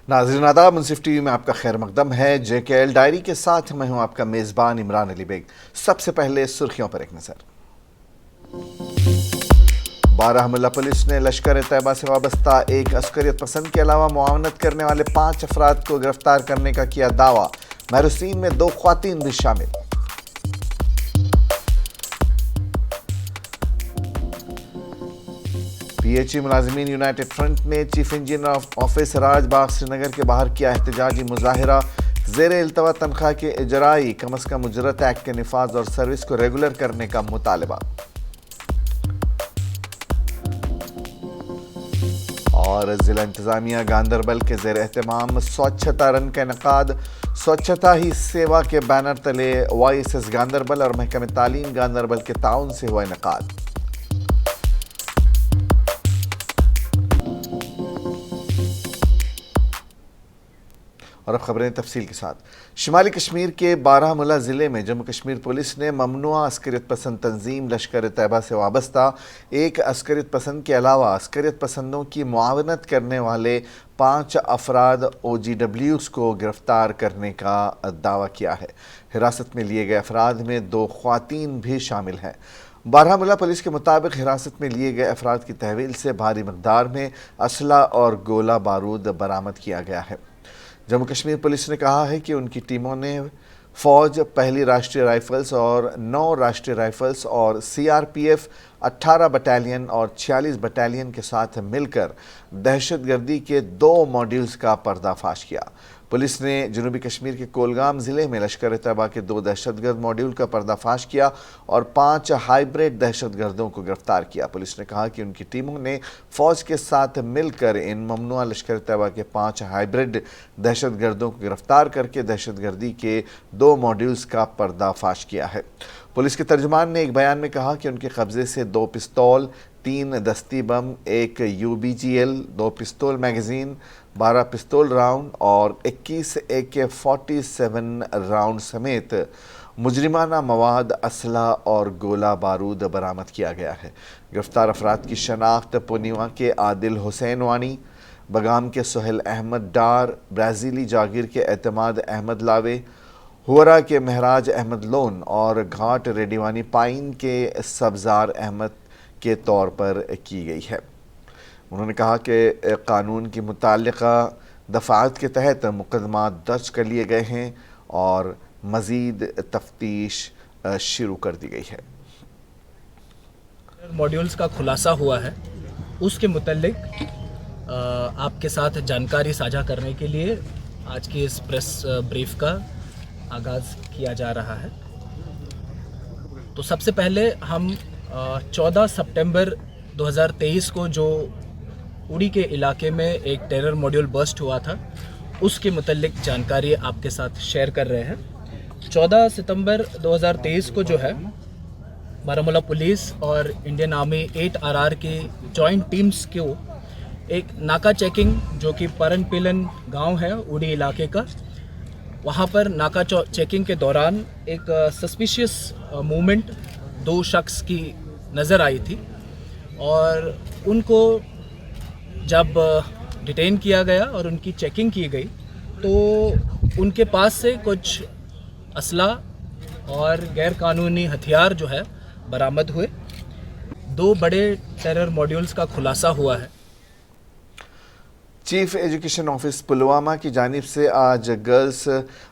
नाज़रीन आदाब, मुंसिफ टीवी में आपका खैर मकदम है। JKL डायरी के साथ मैं हूं आपका मेज़बान इमरान अली बेग। सबसे पहले सुर्खियों पर एक नज़र। बारामूला पुलिस ने लश्कर तैयबा से वाबस्ता एक अस्करियत पसंद के अलावा मुआवनत करने वाले 5 अफराद को गिरफ्तार करने का किया दावा। महरूसीन में 2 ख्वातीन भी शामिल। PHE मुलाजिमीन यूनाइटेड फ्रंट ने chief engineer office Rajbagh Srinagar के बाहर किया एहतजाजी मुजाहिरा। ज़ेर इल्तवा तनख्वाह के इजराई कम अज़ कम उजरत एक्ट के निफाज और सर्विस को रेगुलर करने का मुतालबा। और जिला इंतजामिया गांदरबल के ज़ेर एहतमाम स्वच्छता रन का इनकाद। स्वच्छता ही सेवा के बैनर तले YSS गांदरबल और महकमे तालीम गांदरबल के ताउन से हुआ इनकाद। और अब खबरें तफसील के साथ। शुमाली कश्मीर के बारामूला ज़िले में जम्मू कश्मीर पुलिस ने ममनुआ अस्करियत पसंद तंजीम लश्कर तैयबा से वाबस्ता एक अस्करियत पसंद के अलावा अस्करियत पसंदों की मुआवनत करने वाले 5 अफराद OGWs को गिरफ्तार करने का दावा किया है। हिरासत में लिए गए अफराद में 2 ख्वातीन भी शामिल हैं। बारामूला पुलिस के मुताबिक हिरासत में लिए गए अफराद की तहवील से भारी मकदार में असला और गोला बारूद बरामद किया गया है। जम्मू कश्मीर पुलिस ने कहा है कि उनकी टीमों ने फ़ौज, पहली राष्ट्रीय राइफ़ल्स और 9 राष्ट्रीय राइफ़ल्स और CRPF 18 बटालियन और 46 बटालियन के साथ मिलकर दहशतगर्दी के 2 मॉड्यूल्स का पर्दाफाश किया। पुलिस ने जनूबी कश्मीर के कोलगाम ज़िले में लश्कर तैयबा के 2 दहशतगर्द मॉड्यूल का पर्दाफाश किया और 5 हाइब्रिड दहशतगर्दों को गिरफ्तार किया। पुलिस ने कहा कि उनकी टीमों ने फ़ौज के साथ मिलकर इन ममनुआ लश्कर तैयबा के 5 हाइब्रिड दहशतगर्दों को गिरफ्तार करके दहशतगर्दी के 2 मॉड्यूल्स का पर्दाफाश किया है। पुलिस के तर्जुमान ने एक बयान में कहा कि उनके कब्जे से 2 पिस्तौल, 3 दस्ती बम, 1 UBGL, 2 पिस्तौल मैगज़ीन, 12 पिस्तौल राउंड और 21 AK-47 राउंड समेत मुजरिमाना मवाद, असला और गोला बारूद बरामद किया गया है। गिरफ्तार अफराद की शनाख्त पुनिवा के आदिल हुसैन वानी, बगाम के सुहेल अहमद डार, ब्राज़ीली जागीर के एतमाद अहमद लावे, हुरा के महराज अहमद लोन और घाट रेडीवानी पाइन के सब्ज़ार अहमद के तौर पर की गई है। उन्होंने कहा कि कानून की मुताल्लिक़ा दफ़ात के तहत मुक़दमा दर्ज कर लिए गए हैं और मज़ीद तफ्तीश शुरू कर दी गई है। मॉड्यूल्स का खुलासा हुआ है, उसके मुतल्लिक आपके साथ जानकारी साझा करने के लिए आज की इस प्रेस ब्रीफ का आगाज़ किया जा रहा है। तो सबसे पहले हम 14 सितंबर 2023 को जो उड़ी के इलाके में एक टेरर मॉड्यूल बस्ट हुआ था, उसके मुतल्लिक जानकारी आपके साथ शेयर कर रहे हैं। 14 सितंबर 2023 को जो है बारामूला पुलिस और इंडियन आर्मी 8RR की जॉइंट टीम्स को एक नाका चेकिंग, जो कि परन पिलन गांव है उड़ी इलाके का, वहाँ पर नाका चेकिंग के दौरान एक सस्पिशियस मूवमेंट 2 शख्स की नज़र आई थी और उनको जब डिटेन किया गया और उनकी चेकिंग की गई तो उनके पास से कुछ असला और गैरकानूनी हथियार जो है बरामद हुए। 2 बड़े टेरर मॉड्यूल्स का खुलासा हुआ है। चीफ एजुकेशन ऑफिस पुलवामा की जानिब से आज girls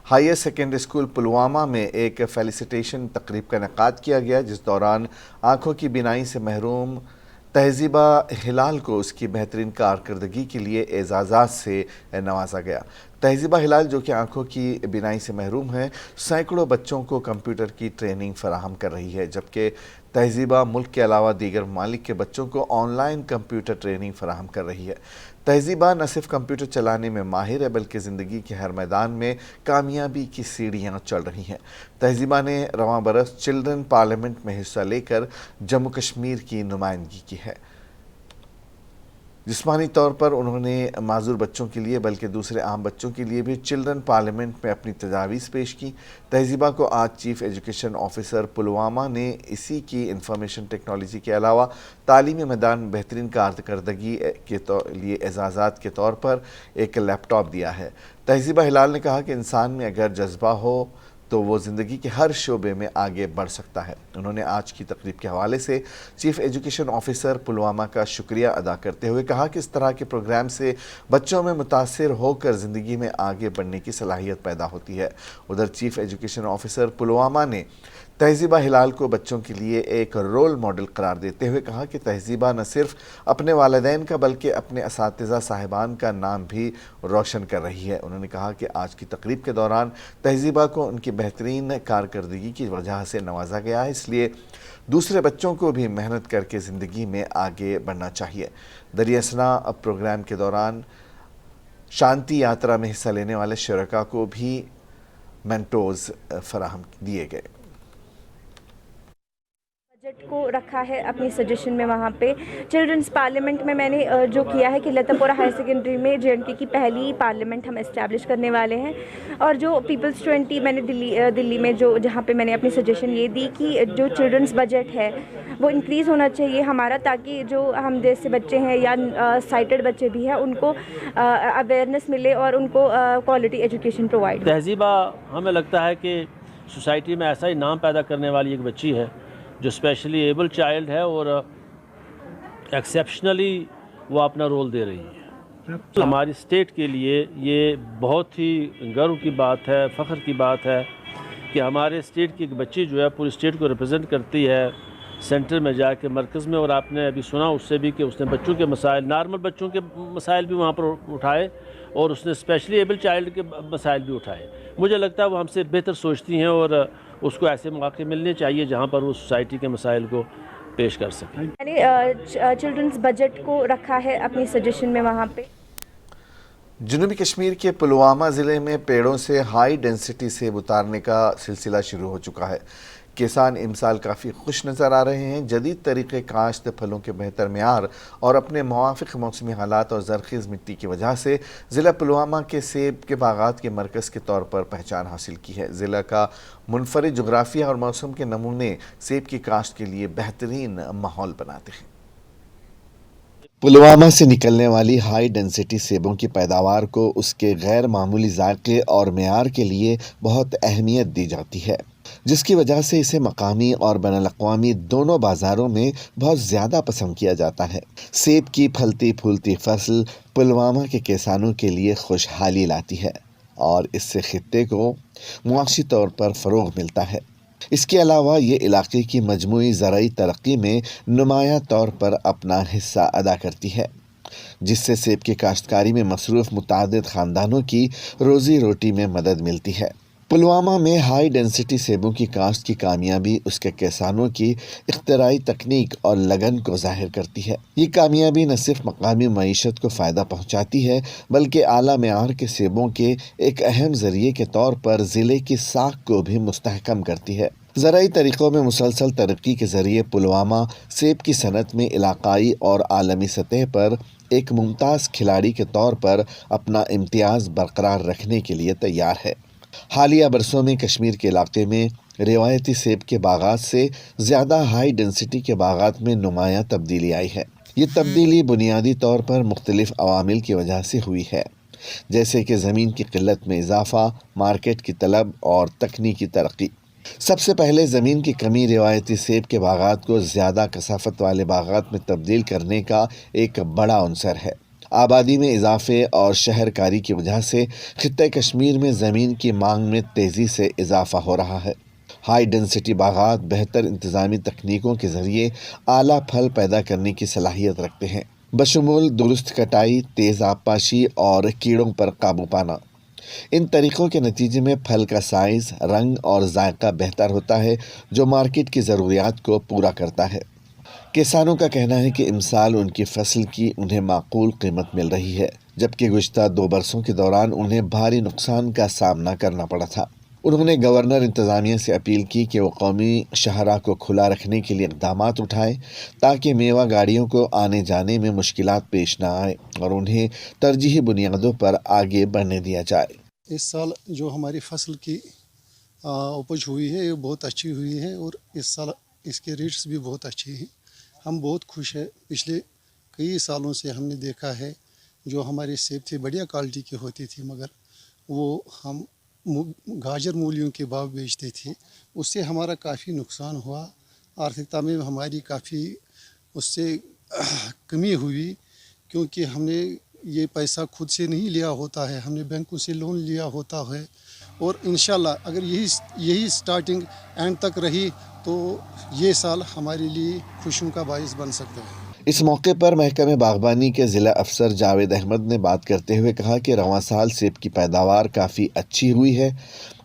higher secondary school Pulwama में एक फेलिसिटेशन तकरीब का इनेकाद किया गया, जिस दौरान आँखों की बीनाई से महरूम तहज़ीबा हिलाल को उसकी बेहतरीन कारकर्दगी के लिए एजाज़ात से नवाजा गया। तहज़ीबा हिलाल, जो कि आँखों की बीनाई से महरूम है, सैकड़ों बच्चों को कंप्यूटर की ट्रेनिंग फराहम कर रही है, जबकि तहज़ीबा मुल्क के अलावा दीगर ममालिक के बच्चों को ऑनलाइन कंप्यूटर ट्रेनिंग फराहम कर रही है। तहज़ीबा न सिर्फ कंप्यूटर चलाने में माहिर है, बल्कि ज़िंदगी के हर मैदान में कामयाबी की सीढ़ियाँ चढ़ रही हैं। तहज़ीबा ने रवां बरस चिल्ड्रन पार्लियामेंट में हिस्सा लेकर जम्मू कश्मीर की नुमाइंदगी की है। جسمانی طور پر انہوں نے معذور بچوں کے لیے بلکہ دوسرے عام بچوں کے لیے بھی چلڈرن پارلیمنٹ میں اپنی تجاویز پیش کی۔ تہذیبہ کو آج چیف ایجوکیشن آفیسر پلوامہ نے اسی کی انفارمیشن ٹیکنالوجی کے علاوہ تعلیمی میدان بہترین کارکردگی کے لیے اعزازات کے طور پر ایک لیپ ٹاپ دیا ہے۔ تہذیبہ ہلال نے کہا کہ انسان میں اگر جذبہ ہو تو وہ زندگی کے ہر شعبے میں آگے بڑھ سکتا ہے۔ انہوں نے آج کی تقریب کے حوالے سے چیف ایجوکیشن آفیسر پلوامہ کا شکریہ ادا کرتے ہوئے کہا کہ اس طرح کے پروگرام سے بچوں میں متاثر ہو کر زندگی میں آگے بڑھنے کی صلاحیت پیدا ہوتی ہے۔ ادھر چیف ایجوکیشن آفیسر پلوامہ نے تہذیبہ ہلال کو بچوں کے لیے ایک رول ماڈل قرار دیتے ہوئے کہا کہ تہذیبہ نہ صرف اپنے والدین کا بلکہ اپنے اساتذہ صاحبان کا نام بھی روشن کر رہی ہے۔ انہوں نے کہا کہ آج کی تقریب کے دوران تہذیبہ کو ان کی بہترین کارکردگی کی وجہ سے نوازا گیا ہے، اس لیے دوسرے بچوں کو بھی محنت کر کے زندگی میں آگے بڑھنا چاہیے۔ دریا اثنا پروگرام کے دوران شانتی یاترا میں حصہ لینے والے شرکاء کو بھی مینٹوز فراہم دیے گئے۔ بجٹ کو رکھا ہے اپنی سجیشن میں وہاں پہ چلڈرنس پارلیمنٹ میں نے جو کیا ہے کہ لتا پورہ ہائر سیکنڈری میں JNK کی پہلی پارلیمنٹ ہم اسٹیبلش کرنے والے ہیں، اور جو پیپلز 20 میں نے دلی میں جہاں پہ میں نے اپنی سجیشن یہ دی کہ جو چلڈرنس بجٹ ہے وہ انکریز ہونا چاہیے ہمارا، تاکہ جو ہم جیسے بچے ہیں یا سائٹڈ بچے بھی ہیں ان کو اویئرنیس ملے اور ان کو کوالٹی ایجوکیشن پرووائڈ۔ تہذیبہ ہمیں لگتا ہے کہ سوسائٹی میں ایسا ہی نام پیدا کرنے والی ایک بچی ہے جو اسپیشلی ایبل چائلڈ ہے اور ایکسیپشنلی وہ اپنا رول دے رہی ہے۔ ہماری اسٹیٹ کے لیے یہ بہت ہی گرو کی بات ہے، فخر کی بات ہے کہ ہمارے اسٹیٹ کی ایک بچی جو ہے پوری اسٹیٹ کو ریپرزینٹ کرتی ہے سینٹر میں جا کے، مرکز میں، اور آپ نے ابھی سنا اس سے بھی کہ اس نے بچوں کے مسائل، نارمل بچوں کے مسائل بھی وہاں پر اٹھائے اور اس نے اسپیشلی ایبل چائلڈ کے مسائل بھی اٹھائے۔ مجھے لگتا ہے وہ ہم سے بہتر سوچتی ہیں اور اس کو ایسے مواقع ملنے چاہیے جہاں پر وہ سوسائٹی کے مسائل کو پیش کر سکیں۔ میں نے چلڈرنس بجٹ کو رکھا ہے اپنی سجیشن میں وہاں پہ۔ جنوبی کشمیر کے پلوامہ ضلع میں پیڑوں سے ہائی ڈینسٹی سیب اتارنے کا سلسلہ شروع ہو چکا ہے۔ کسان امسال کافی خوش نظر آ رہے ہیں۔ جدید طریقے کاشت، پھلوں کے بہتر معیار اور اپنے موافق موسمی حالات اور زرخیز مٹی کی وجہ سے ضلع پلوامہ کے سیب کے باغات کے مرکز کے طور پر پہچان حاصل کی ہے۔ ضلع کا منفرد جغرافیہ اور موسم کے نمونے سیب کی کاشت کے لیے بہترین ماحول بناتے ہیں۔ پلوامہ سے نکلنے والی ہائی ڈینسٹی سیبوں کی پیداوار کو اس کے غیر معمولی ذائقے اور معیار کے لیے بہت اہمیت دی جاتی ہے، جس کی وجہ سے اسے مقامی اور بین الاقوامی دونوں بازاروں میں بہت زیادہ پسند کیا جاتا ہے۔ سیب کی پھلتی پھولتی فصل پلوامہ کے کسانوں کے لیے خوشحالی لاتی ہے اور اس سے خطے کو معاشی طور پر فروغ ملتا ہے۔ اس کے علاوہ یہ علاقے کی مجموعی زرعی ترقی میں نمایاں طور پر اپنا حصہ ادا کرتی ہے، جس سے سیب کی کاشتکاری میں مصروف متعدد خاندانوں کی روزی روٹی میں مدد ملتی ہے۔ پلوامہ میں ہائی ڈینسٹی سیبوں کی کاشت کی کامیابی اس کے کسانوں کی اختراعی تکنیک اور لگن کو ظاہر کرتی ہے۔ یہ کامیابی نہ صرف مقامی معیشت کو فائدہ پہنچاتی ہے بلکہ اعلیٰ معیار کے سیبوں کے ایک اہم ذریعے کے طور پر ضلع کی ساکھ کو بھی مستحکم کرتی ہے۔ زرعی طریقوں میں مسلسل ترقی کے ذریعے پلوامہ سیب کی صنعت میں علاقائی اور عالمی سطح پر ایک ممتاز کھلاڑی کے طور پر اپنا امتیاز برقرار رکھنے کے لیے تیار ہے۔ حالیہ برسوں میں کشمیر کے علاقے میں روایتی سیب کے باغات سے زیادہ ہائی ڈینسٹی کے باغات میں نمایاں تبدیلی آئی ہے۔ یہ تبدیلی بنیادی طور پر مختلف عوامل کی وجہ سے ہوئی ہے، جیسے کہ زمین کی قلت میں اضافہ، مارکیٹ کی طلب اور تکنیکی ترقی۔ سب سے پہلے زمین کی کمی روایتی سیب کے باغات کو زیادہ کثافت والے باغات میں تبدیل کرنے کا ایک بڑا عنصر ہے۔ آبادی میں اضافے اور شہر کاری کی وجہ سے خطہ کشمیر میں زمین کی مانگ میں تیزی سے اضافہ ہو رہا ہے۔ ہائی ڈینسٹی باغات بہتر انتظامی تکنیکوں کے ذریعے اعلیٰ پھل پیدا کرنے کی صلاحیت رکھتے ہیں، بشمول درست کٹائی، تیز آبپاشی اور کیڑوں پر قابو پانا۔ ان طریقوں کے نتیجے میں پھل کا سائز، رنگ اور ذائقہ بہتر ہوتا ہے، جو مارکیٹ کی ضروریات کو پورا کرتا ہے۔ کسانوں کا کہنا ہے کہ امسال ان کی فصل کی انہیں معقول قیمت مل رہی ہے، جبکہ گزشتہ 2 برسوں کے دوران انہیں بھاری نقصان کا سامنا کرنا پڑا تھا۔ انہوں نے گورنر انتظامیہ سے اپیل کی کہ وہ قومی شاہراہ کو کھلا رکھنے کے لیے اقدامات اٹھائیں تاکہ میوہ گاڑیوں کو آنے جانے میں مشکلات پیش نہ آئے اور انہیں ترجیحی بنیادوں پر آگے بڑھنے دیا جائے۔ اس سال جو ہماری فصل کی اپج ہوئی ہے یہ بہت اچھی ہوئی ہے اور اس سال اس کے ریٹس بھی بہت اچھے ہیں۔ ہم بہت خوش ہیں۔ پچھلے کئی سالوں سے ہم نے دیکھا ہے جو ہماری سیب تھی بڑھیا کوالٹی کی ہوتی تھی مگر وہ ہم گاجر مولیوں کے بھاؤ بیچتے تھے، اس سے ہمارا کافی نقصان ہوا، آرتھکتا میں ہماری کافی اس سے کمی ہوئی، کیونکہ ہم نے یہ پیسہ خود سے نہیں لیا ہوتا ہے، ہم نے بینکوں سے لون لیا ہوتا ہے، اور انشاءاللہ اگر یہی سٹارٹنگ اینڈ تک رہی تو یہ سال ہمارے لیے خوشیوں کا باعث بن سکتا ہے۔ اس موقع پر محکمہ باغبانی کے ضلع افسر جاوید احمد نے بات کرتے ہوئے کہا کہ رواں سال سیب کی پیداوار کافی اچھی ہوئی ہے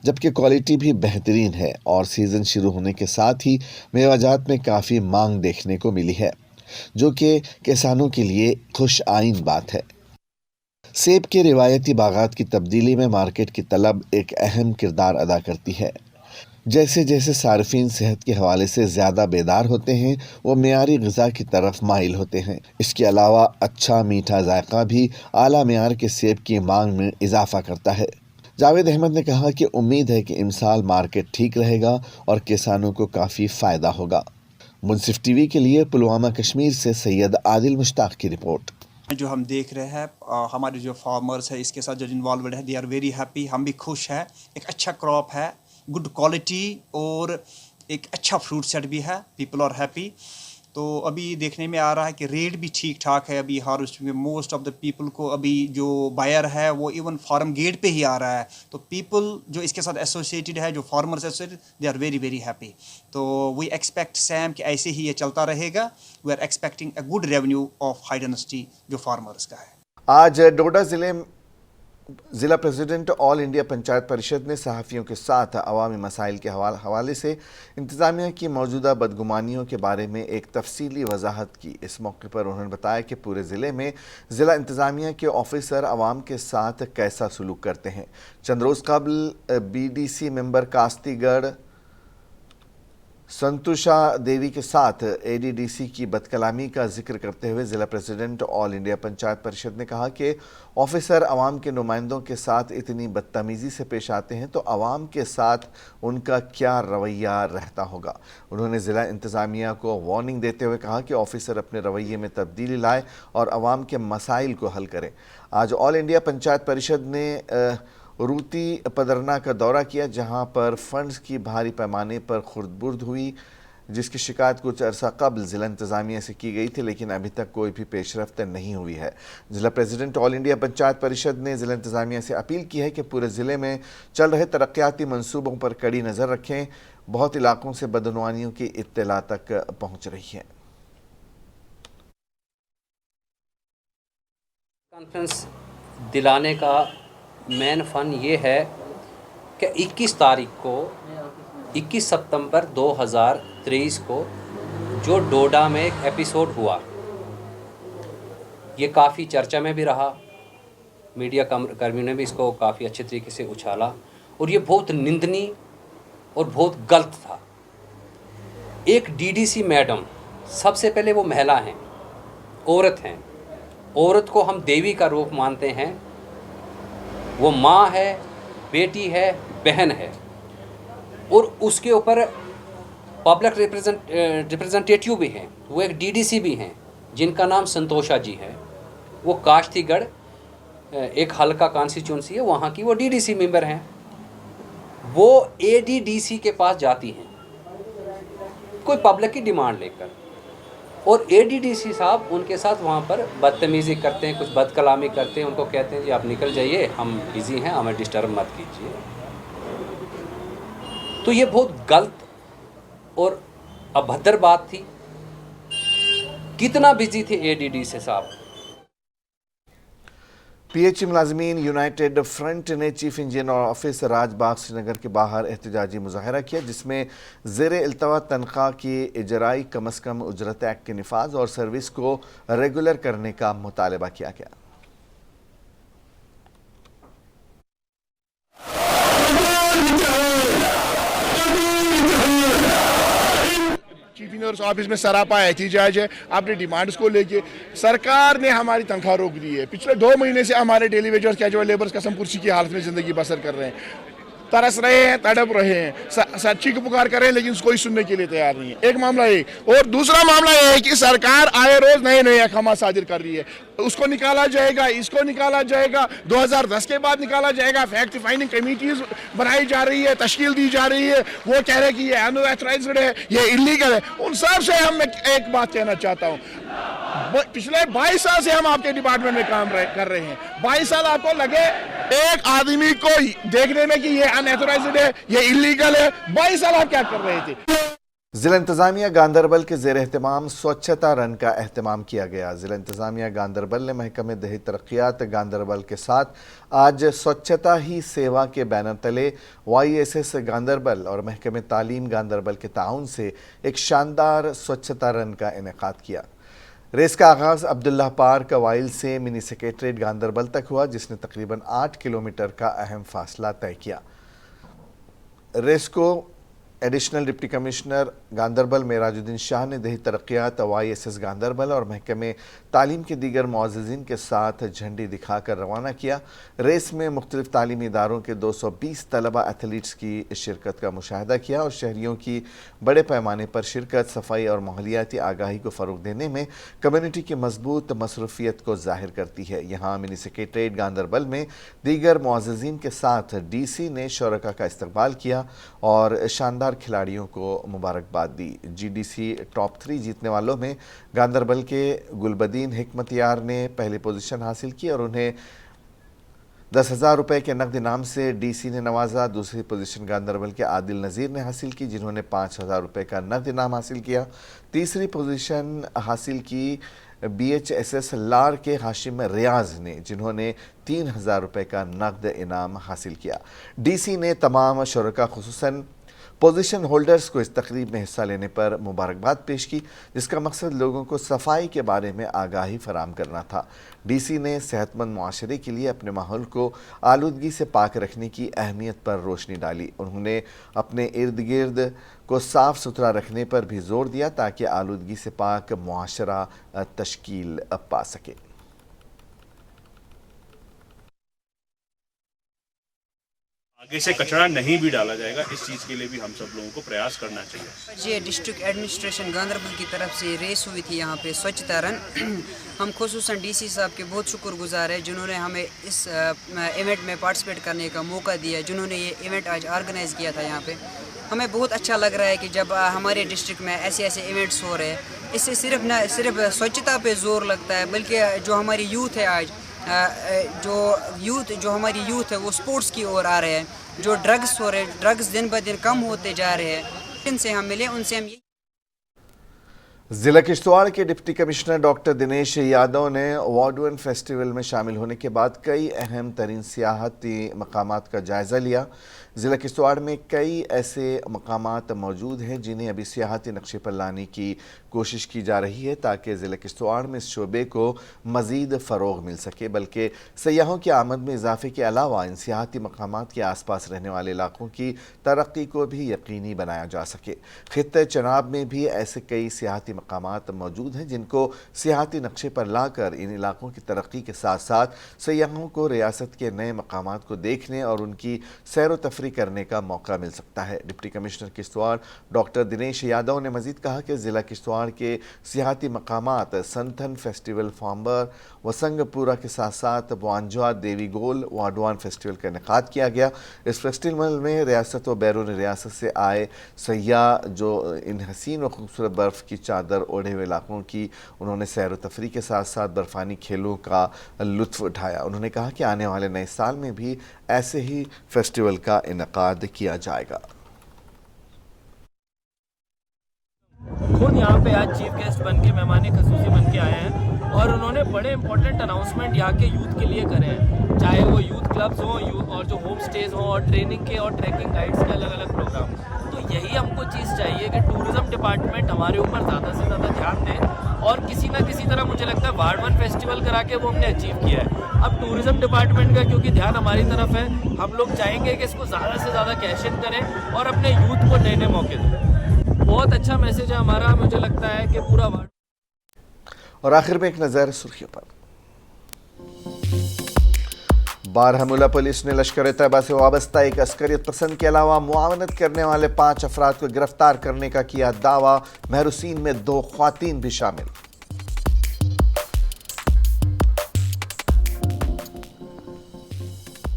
جبکہ کوالٹی بھی بہترین ہے اور سیزن شروع ہونے کے ساتھ ہی میوہ جات میں کافی مانگ دیکھنے کو ملی ہے جو کہ کسانوں کے لیے خوش آئند بات ہے۔ سیب کے روایتی باغات کی تبدیلی میں مارکیٹ کی طلب ایک اہم کردار ادا کرتی ہے۔ جیسے جیسے صارفین صحت کے حوالے سے زیادہ بیدار ہوتے ہیں وہ معیاری غذا کی طرف مائل ہوتے ہیں۔ اس کے علاوہ اچھا میٹھا ذائقہ بھی اعلیٰ معیار کے سیب کی مانگ میں اضافہ کرتا ہے۔ جاوید احمد نے کہا کہ امید ہے کہ امسال مارکیٹ ٹھیک رہے گا اور کسانوں کو کافی فائدہ ہوگا۔ منصف ٹی وی کے لیے پلوامہ کشمیر سے سید عادل مشتاق کی رپورٹ۔ جو ہم دیکھ رہے ہیں ہمارے جو فارمرز ہیں اس کے ساتھ جو انوالوڈ ہے دے آر ویری ہیپی، ہم بھی خوش ہیں۔ ایک اچھا کراپ ہے، گڈ کوالٹی اور ایک اچھا فروٹ سیٹ بھی ہے، پیپل آر ہیپی۔ تو ابھی دیکھنے میں آ رہا ہے کہ ریٹ بھی ٹھیک ٹھاک ہے ابھی ہارویسٹ میں۔ موسٹ آف دا پیپل کو ابھی جو بائر ہے وہ ایون فارم گیٹ پہ ہی آ رہا ہے، تو پیپل جو اس کے ساتھ ایسوسیٹڈ ہے، جو farmers associated, they are very very happy. تو وی ایکسپیکٹ سیم کہ ایسے ہی یہ چلتا رہے گا۔ We are expecting a good revenue of high density جو فارمرز کا ہے۔ آج ڈوڈا ضلع president all India Panchayat Parishad نے صحافیوں کے ساتھ عوامی مسائل کے حوالے سے انتظامیہ کی موجودہ بدگمانیوں کے بارے میں ایک تفصیلی وضاحت کی۔ اس موقع پر انہوں نے بتایا کہ پورے ضلع میں ضلع انتظامیہ کے آفیسر عوام کے ساتھ کیسا سلوک کرتے ہیں۔ چند روز قبل بی ڈی سی ممبر کاستی گڑھ سنتوشا دیوی کے ساتھ اے ڈی ڈی سی کی بدکلامی کا ذکر کرتے ہوئے ضلع president all India Panchayat Parishad نے کہا کہ آفیسر عوام کے نمائندوں کے ساتھ اتنی بدتمیزی سے پیش آتے ہیں تو عوام کے ساتھ ان کا کیا رویہ رہتا ہوگا۔ انہوں نے ضلع انتظامیہ کو وارننگ دیتے ہوئے کہا کہ آفیسر اپنے رویے میں تبدیلی لائے اور عوام کے مسائل کو حل کریں۔ آج آل انڈیا پنچایت پریشد نے روتی پدرنا کا دورہ کیا جہاں پر فنڈز کی بھاری پیمانے پر خرد برد ہوئی، جس کی شکایت کچھ عرصہ قبل ضلع انتظامیہ سے کی گئی تھی لیکن ابھی تک کوئی بھی پیش رفت نہیں ہوئی ہے۔ ضلع president all India Panchayat Parishad نے ضلع انتظامیہ سے اپیل کی ہے کہ پورے ضلع میں چل رہے ترقیاتی منصوبوں پر کڑی نظر رکھیں۔ بہت علاقوں سے بدعنوانیوں کی اطلاع تک پہنچ رہی ہے۔ کانفرنس دلانے کا مین فن یہ ہے کہ 21 ستمبر 2023 کو جو ڈوڈا میں ایک ایپیسوڈ ہوا، یہ کافی چرچا میں بھی رہا، میڈیا کرمیوں نے بھی اس کو کافی اچھے طریقے سے اچھالا، اور یہ بہت نندنی اور بہت غلط تھا۔ ایک ڈی ڈی سی میڈم، سب سے پہلے وہ مہلا ہیں، عورت ہیں، عورت کو ہم دیوی کا روپ مانتے ہیں، وہ ماں ہے، بیٹی ہے، بہن ہے، اور اس کے اوپر پبلک ریپرزنٹیٹیو بھی ہیں، وہ ایک ڈی ڈی سی بھی ہیں جن کا نام سنتوشا جی ہے، وہ کاشتی گڑھ ایک حلقہ کانسٹیچوئنسی ہے وہاں کی وہ ڈی ڈی سی ممبر ہیں۔ وہ اے ڈی ڈی سی کے پاس جاتی ہیں کوئی پبلک کی ڈیمانڈ لے کر، اور اے ڈی ڈی سی صاحب ان کے ساتھ وہاں پر بدتمیزی کرتے ہیں، کچھ بد کلامی کرتے ہیں، ان کو کہتے ہیں جی آپ نکل جائیے، ہم بزی ہیں، ہمیں ڈسٹرب مت کیجیے۔ تو یہ بہت غلط اور ابھدر بات تھی۔ کتنا بزی تھے اے ڈی ڈی سی صاحب۔ پی ایچ ای ملازمین یونائیٹڈ فرنٹ نے chief engineer office Raj Bagh سری نگر کے باہر احتجاجی مظاہرہ کیا جس میں زیر التوا تنخواہ کی اجرائی، کم از کم اجرت ایکٹ کے نفاذ اور سروس کو ریگولر کرنے کا مطالبہ کیا گیا۔ कमिश्नर्स ऑफिस में सरापा एहतिजाज है अपनी डिमांड्स को लेके। सरकार ने हमारी तनख्वाह रोक दी है। पिछले 2 महीने से हमारे डेली वेज और कैजुअल लेबर्स कसम पुर्सी की हालत में ज़िंदगी बसर कर रहे हैं, तरस रहे हैं, तड़प रहे हैं, सच्ची की पुकार कर रहे हैं, लेकिन कोई सुनने के लिए तैयार नहीं है। एक मामला ये, और दूसरा मामला ये है कि सरकार आए रोज नए नए अहकाम सादिर कर रही है। उसको निकाला जाएगा, इसको निकाला जाएगा, 2010 के बाद निकाला जाएगा, फैक्ट फाइंडिंग कमेटीज बनाई जा रही है, तश्कील दी जा रही है, वो कह रहे हैं कि ये अनऑथराइज्ड है, ये इलीगल है। उन सब से हम एक बात कहना चाहता हूँ, पिछले 22 साल से हम आपके डिपार्टमेंट में काम कर रहे हैं। 22 साल आपको लगे एक आदमी को देखने में कि ये अनऑथराइज्ड है, ये इलीगल है? 22 साल आप क्या कर रहे थे? जिला इंतजामिया गांदरबल के ज़ेर एहतमाम स्वच्छता रन का एहतमाम किया गया। जिला इंतजामिया गांदरबल ने महकमे दही तरक्यात गांदरबल के साथ आज स्वच्छता ही सेवा के बैनर तले YSS गांदरबल और महकमे तालीम गांदरबल के ताउन से एक शानदार स्वच्छता रन का इनेकाद किया। रेस का आगाज़ अब्दुल्ला पार्क वाइल से मिनी सेक्रेटरीट गांदरबल तक हुआ, जिसने तकरीबन 8 किलोमीटर का अहम फासला तय किया। रेस को additional deputy commissioner Ganderbal Merajuddin Shah ने दही तरक्यात YSS गांदरबल और महकमे तालीम के दीगर मुअज़्ज़िज़ीन के साथ झंडी दिखाकर रवाना किया। रेस में मुख्तलिफ तालीमी इदारों के 220 तलबा एथलीट्स की शिरकत का मुशाहिदा किया और शहरियों की बड़े पैमाने पर शिरकत सफाई और माहौलियाती आगाही को फ़रोग़ देने में कम्यूनिटी की मजबूत मसरूफियत को ज़ाहिर करती है। यहाँ मिनी सेक्रेटरीट गांदरबल में दीगर मुअज़्ज़िज़ीन के साथ DC ने शुरका का इस्तकबाल किया और शानदार खिलाड़ियों को मुबारकबाद दी। GDC टॉप 3 जीतने वालों में गांदरबल के गुलबदीन हिकमतियार ने पहली पोजीशन हासिल की और उन्हें 10,000 रुपये के नकद इनाम से DC ने नवाजा। दूसरी पोजीशन गांदरबल के आदिल नज़ीर ने हासिल की, जिन्होंने 5,000 रुपये का नकद इनाम हासिल किया। तीसरी पोजीशन हासिल की BHSS लार के हाशिम रियाज ने, जिन्होंने 3,000 रुपये का नकद इनाम हासिल किया। DC ने तमाम शुरका खुसूसन पोजीशन होल्डर्स को इस तकरीब में हिस्सा लेने पर मुबारकबाद पेश की, जिसका मकसद लोगों को सफाई के बारे में आगाही फराहम करना था। DC ने सेहतमंद मुआशरे के लिए अपने माहौल को आलूदगी से पाक रखने की अहमियत पर रोशनी डाली। उन्होंने अपने इर्द गिर्द को साफ़ सुथरा रखने पर भी जोर दिया ताकि आलूदगी से पाक मुआशरा तश्कील पा सके। आगे से कचरा नहीं भी डाला जाएगा, इस चीज़ के लिए भी हम सब लोगों को प्रयास करना चाहिए। ये डिस्ट्रिक्ट एडमिनिस्ट्रेशन गांदरबल की तरफ से रेस हुई थी यहाँ पे स्वच्छता रन। हम खुसूसन DC साहब के बहुत शुक्रगुजार हैं, जिन्होंने हमें इस इवेंट में पार्टिसिपेट करने का मौका दिया, जिन्होंने ये इवेंट आज ऑर्गेनाइज़ किया था। यहाँ पे हमें बहुत अच्छा लग रहा है कि जब हमारे डिस्ट्रिक्ट में ऐसे ऐसे इवेंट्स हो रहे हैं, इससे सिर्फ स्वच्छता पे जोर लगता है, बल्कि जो हमारी यूथ है आज, जो हमारी यूथ है वो स्पोर्ट्स की ओर आ रहे हैं। जो ड्रग्स हो रहे हैं, ड्रग्स दिन ब दिन कम होते जा रहे हैं, इनसे हम मिले, उनसे हम जिला किश्तवाड़ के deputy commissioner doctor Dinesh Yadav ने वार्ड 1 फेस्टिवल में शामिल होने के बाद कई अहम तरीन सियाहती मकामात का जायज़ा लिया। ज़िला किश्तवाड़ में कई ऐसे मकामात मौजूद हैं जिन्हें अभी सियाहती नक्शे पर लाने की कोशिश की जा रही है ताकि ज़िला किश्तवाड़ में इस शोबे को मज़ीद फ़रोग़ मिल सके, बल्कि सयाहों की आमद में इजाफे के अलावा इन सियाहती मकामात के आस पास रहने वाले इलाकों की तरक्की को भी यकीनी बनाया जा सके। खित्ते चनाब में भी ऐसे कई सियाहती मकामात मौजूद हैं जिनको सियाहती नक्शे पर लाकर इन इलाकों की तरक्की के साथ साथ सयाहों को रियासत के नए मकामात को देखने और उनकी सैर व तफरी करने का मौका मिल सकता है। Deputy commissioner Kishtwar doctor Dinesh Yadav ने मजीद कहा कि ज़िला किश्तवाड़ के सियाहती मकामात संथन फेस्टिवल फार्मर वसंगपुरा के साथ साथ बुआंजवा देवी गोल वार्ड 1 फेस्टिवल का इनेकाद किया गया। इस फेस्टिवल में रियासत व बैरून रियासत से आए सयाह जो इन हसीन व खूबसूरत बर्फ़ की चादर ओढ़े हुए इलाकों की उन्होंने सैर व तफरी के साथ साथ बर्फ़ानी खेलों का लुत्फ़ उठाया। उन्होंने कहा कि आने वाले नए साल में भी ऐसे ही फेस्टिवल का इनेकाद किया जाएगा। खुद यहाँ पे आज चीफ गेस्ट बन के मेहमान खसूसी बन के आए हैं और उन्होंने बड़े इंपॉर्टेंट अनाउंसमेंट यहाँ के यूथ के लिए करे हैं, चाहे वो यूथ क्लब्स हों और जो होम स्टेज हों और ट्रेनिंग के और ट्रैकिंग गाइड्स के अलग अलग प्रोग्राम। तो यही हमको चीज़ चाहिए कि टूरिज़्म डिपार्टमेंट हमारे ऊपर ज़्यादा से ज़्यादा ध्यान दें और किसी ना किसी तरह मुझे लगता है वार्ड 1 फेस्टिवल करा के वो हमने अचीव किया है। अब टूरिज़्म डिपार्टमेंट का क्योंकि ध्यान हमारी तरफ है, हम लोग चाहेंगे कि इसको ज़्यादा से ज़्यादा कैश इन करें और अपने यूथ को नए नए मौके दें। बहुत अच्छा मैसेज है हमारा, मुझे लगता है कि पूरा वर्ल्ड। और आखिर में एक नज़र सुर्खियों पर। बारहमुला पुलिस ने लश्कर तैयबा से वाबस्ता एक अस्करियत पसंद के अलावा मुआवनत करने वाले 5 अफराद को गिरफ्तार करने का किया दावा। महरूसीन में 2 ख्वातीन भी शामिल।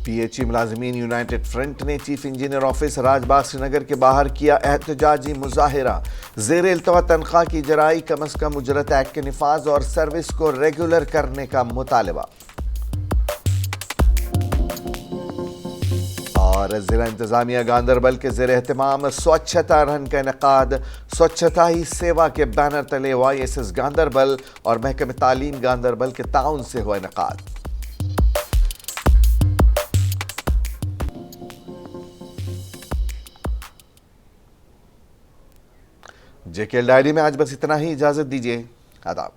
PHE मुलाजमीन यूनाइटेड फ्रंट ने chief engineer office Rajbagh Srinagar के बाहर किया एहतजाजी मुजाहिरा। ज़ेर इल्तवा तनख्वाह की जराई, कम अज कम उजरत एक्ट के निफाज और सर्विस को रेगुलर करने का मुतालबा। और जिला इंतजामिया गांधरबल के ज़ेर एहतमाम स्वच्छता रन का इनेकाद। स्वच्छता ही सेवा के बैनर तले YSS गांधरबल और महकमे तालीम गांधरबल के ताउन से हुआ इनेकाद। JKL डायरी में आज बस इतना ही, इजाजत दीजिए, आदाब।